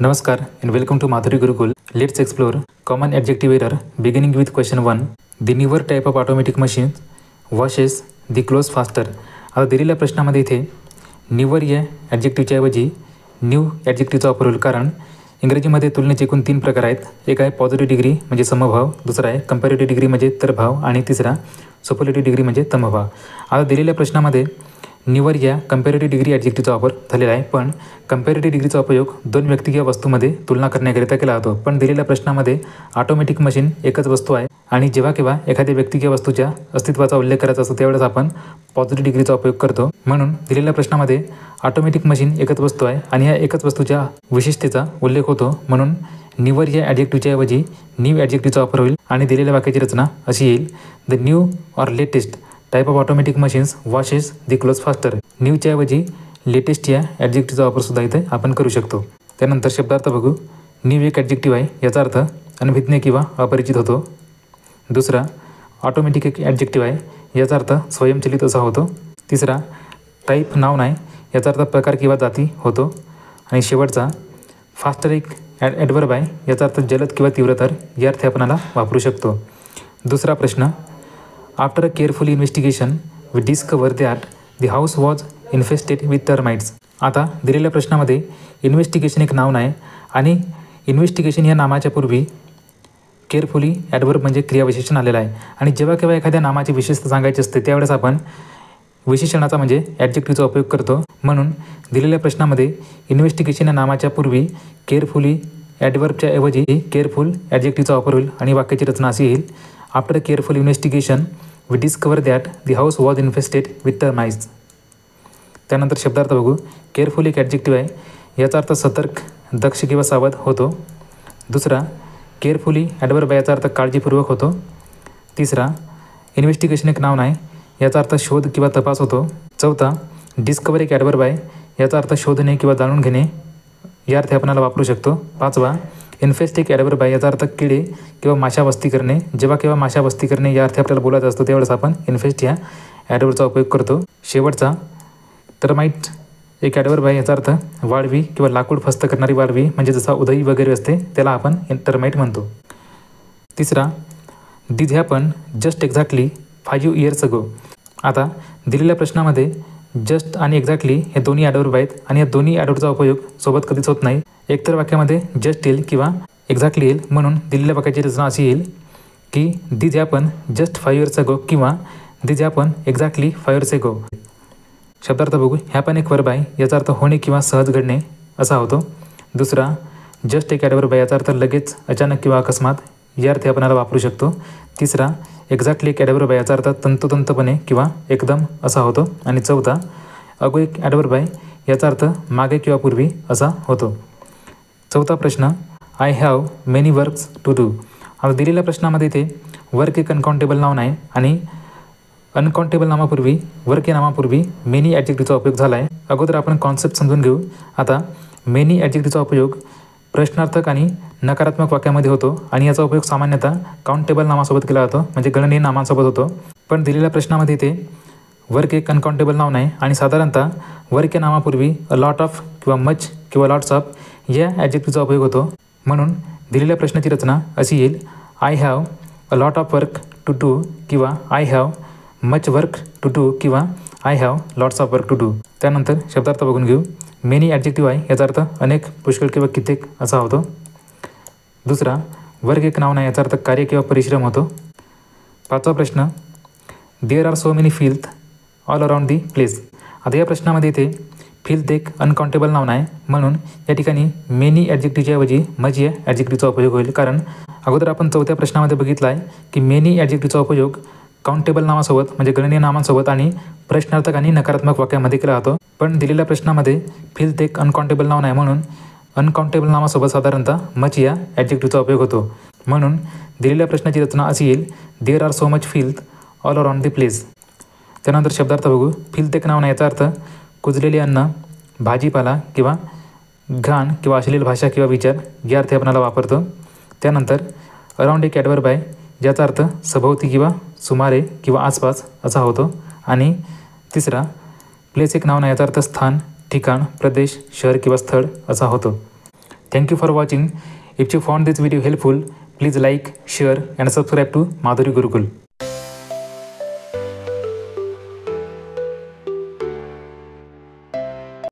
Namaskar and welcome to Madhuri Gurukul. Let's explore common adjective error beginning with question 1. The newer type of automatic machine washes the clothes faster. आता दिलेल्या प्रश्नामध्ये इथे निवर या ॲडजेक्टिव्हच्या ऐवजी new ॲडजेक्टिव्हचा वापर होईल, कारण इंग्रजीमध्ये तुलनेचे एकूण 3 प्रकार आहेत. एक आहे पॉझिटिव्ह डिग्री म्हणजे समभाव, दुसरा आहे कंपॅरेटिव्ह डिग्री म्हणजे तरभाव आणि तिसरा सुपरलेटिव्ह डिग्री म्हणजे तमभाव. आता दिलेल्या प्रश्नामध्ये निवर या कंपॅरेटिव्ह डिग्री ॲडजेक्टिव्हचा वापर झालेला आहे, पण कंपॅरेटिव्ह डिग्रीचा उपयोग 2 व्यक्ती किंवा वस्तूमध्ये तुलना करण्याकरिता केला जातो. पण दिलेल्या प्रश्नामध्ये ऑटोमॅटिक मशीन एकच वस्तू आहे आणि जेव्हा केव्हा एखाद्या व्यक्ती किंवा वस्तूच्या अस्तित्वाचा उल्लेख करायचा असतो त्यावेळेस आपण पॉझिटिव्ह डिग्रीचा उपयोग करतो. म्हणून दिलेल्या प्रश्नामध्ये ऑटोमॅटिक मशीन एकच वस्तू आहे आणि या एकच वस्तूच्या विशेषतेचा उल्लेख होतो. म्हणून निवर या ॲडजेक्टिव्हच्या ऐवजी न्यू ॲडजेक्टिव्हचा वापर होईल आणि दिलेल्या वाक्याची रचना अशी येईल: the new or latest type of automatic machines washes the clothes faster. न्यूच्या ऐवजी लेटेस्ट या ॲडजेक्टिव्हचा वापरसुद्धा इथे आपण करू शकतो. त्यानंतर शब्दार्थ बघू. न्यू एक ॲडजेक्टिव्ह आहे, याचा अर्थ अनभिज्ञ किंवा अपरिचित होतो. दुसरा ऑटोमॅटिक एक ॲडजेक्टिव्ह आहे, याचा अर्थ स्वयंचलित असा होतो. तिसरा टाईप नाऊन आहे, याचा अर्थ प्रकार किंवा जाती होतो. आणि शेवटचा फास्टर एक ॲडवर्ब आहे, याचा अर्थ जलद किंवा तीव्रतर या अर्थी आपणाला वापरू शकतो. दुसरा प्रश्न: after a careful investigation we discover that the house was infested with termites. आता दिलेल्या प्रश्नामध्ये इन्व्हेस्टिगेशन एक नाऊन आहे आणि इन्व्हेस्टिगेशन या नामाच्या पूर्वी केअरफुली ॲडवर्ब म्हणजे क्रियाविशेषण आलेलं आहे. आणि जेव्हा केव्हा एखाद्या नामाची विशेषता सांगायची असते त्यावेळेस आपण विशेषणाचा म्हणजे ॲडजेक्टिव्हचा उपयोग करतो. म्हणून दिलेल्या प्रश्नामध्ये इन्व्हेस्टिगेशन या नामाच्या पूर्वी केअरफुली ॲडवर्बच्या ऐवजी केअरफुल ॲडजेक्टिव्हचा वापर होईल आणि वाक्याची रचना अशी येईल: after careful investigation we discover that the house was infested with termites. त्यानंतर शब्दार्थ बघू. केअरफुल एक ॲडजेक्टिव्ह आहे, याचा अर्थ सतर्क, दक्ष किंवा सावध होतो. दुसरा केअरफुली ॲडवर्ब आहे, याचा अर्थ काळजीपूर्वक होतो. तिसरा इन्व्हेस्टिगेशन एक नाऊन आहे, याचा अर्थ शोध किंवा तपास होतो. चौथा डिस्कवर एक ॲडवर्ब आहे, याचा अर्थ शोधणे किंवा जाणून घेणे या अर्थी आपणाला वापरू शकतो. पाचवा इन्फेस्ट एक ॲडवर्ब आहे, याचा अर्थ किडे किंवा माशा वस्ती करणे. जेव्हा केव्हा माशा वस्ती करणे या अर्थी आपल्याला बोलायचं असतो त्यावेळेस आपण इन्फेस्ट या ॲडवर्बचा उपयोग करतो. शेवटचा टर्माइट एक ॲडवर्ब आहे, याचा अर्थ वाळवी किंवा लाकूड फस्त करणारी वाळवी म्हणजे जसा उधई वगैरे असते त्याला आपण टर्माइट म्हणतो. तिसरा this happen just exactly 5 years ago. आता दिलेल्या प्रश्नामध्ये जस्ट आणि एक्झॅक्टली हे दोन्ही ॲडवर्ब आहेत आणि या दोन्ही ॲडवर्बचा उपयोग सोबत कधीच होत नाही. एकतर वाक्यामध्ये जस्ट येईल किंवा एक्झॅक्टली येईल. म्हणून दिलेल्या वाक्याची रचना अशी येईल की दिस हॅपन जस्ट 5 years ago किंवा दिस हॅपन एक्झॅक्टली 5 years ago. शब्दार्थ बघू. हॅपन एक वर्ब आहे, याचा अर्थ होणे किंवा सहज घडणे असा होतो. दुसरा जस्ट एक ॲडवर्ब आहे, याचा अर्थ लगेच, अचानक किंवा अकस्मात या अर्थी आपणाला वापरू शकतो. तिसरा एक्झॅक्टली एक ॲडवर्ब आहे, याचा अर्थ तंतोतंतपणे किंवा एकदम असा होतो. आणि चौथा अगो एक ॲडवर्ब आहे, याचा अर्थ मागे किंवा पूर्वी असा होतो. चौथा प्रश्न: I have many works to do. आता दिलेल्या प्रश्नामध्ये इथे वर्क एक अनकाउंटेबल नाऊन आहे आणि अनकाउंटेबल नामापूर्वी वर्क या नामापूर्वी मेनी ॲडजेक्टिव्हचा उपयोग झाला आहे. अगोदर आपण कॉन्सेप्ट समजून घेऊ. आता मेनी ॲडजेक्टिव्हचा उपयोग प्रश्नार्थक आणि नकारात्मक वाक्यामध्ये होतो आणि याचा उपयोग सामान्यतः काउंटेबल नामासोबत केला जातो म्हणजे गणनीय नामांसोबत होतो. पण दिलेल्या प्रश्नामध्ये इथे वर्क एक अनकाउंटेबल नाऊन आहे आणि साधारणतः वर्क या नामापूर्वी अ लॉट ऑफ किंवा मच किंवा लॉट्स ऑफ या ॲडजेक्टिव्हचा उपयोग होतो. म्हणून दिलेल्या प्रश्नाची रचना अशी येईल: I have a lot of work to do किंवा I have much work to do किंवा I have lots of work to do. त्यानंतर शब्दार्थ बघून घेऊ. मेनी ॲडजेक्टिव्ह आहे, याचा अर्थ अनेक, पुष्कळ किंवा कित्येक असा होतो. दुसरा वर्क एक नाऊन आहे, याचा अर्थ कार्य किंवा परिश्रम होतो. पाचवा प्रश्न: there are so many filth all around the place. आता या प्रश्नामध्ये इथे फिल्थ एक अनकाउंटेबल नाऊन आहे, म्हणून या ठिकाणी मेनी ॲडजेक्टिव्हच्या ऐवजी मच या ॲडजेक्टिव्हचा उपयोग होईल. कारण अगोदर आपण चौथ्या प्रश्नामध्ये बघितला आहे की मेनी ॲडजेक्टिव्हचा उपयोग काउंटेबल नामासोबत म्हणजे गणनीय नामांसोबत आणि प्रश्नार्थक आणि नकारात्मक वाक्यामध्ये केला जातो. पण दिलेल्या प्रश्नामध्ये फिल्थ एक अनकाउंटेबल नाऊन आहे, म्हणून अनकाउंटेबल नामासोबत साधारणतः मच या ॲडजेक्टिव्हचा उपयोग होतो. म्हणून दिलेल्या प्रश्नाची रचना अशी येईल: there are so much filth all around the place. त्यानंतर शब्दार्थ बघू. फिल्थ एक नाऊन आहे, याचा अर्थ कुजलेले अन्न, भाजीपाला किंवा घाण किंवा अश्लील भाषा किंवा विचार या अर्थी आपणाला वापरतो. त्यानंतर अराउंड एक ॲडवर्ब आहे, ज्याचा अर्थ सभोवती किंवा सुमारे किंवा आसपास असा होतो. आणि तिसरा प्लेस एक नाऊन आहे, याचा अर्थ स्थान, ठिकाण, प्रदेश, शहर किंवा स्थळ असा होतो. Thank you for watching. If you found this video helpful, please like, share and subscribe to Madhuri Gurukul.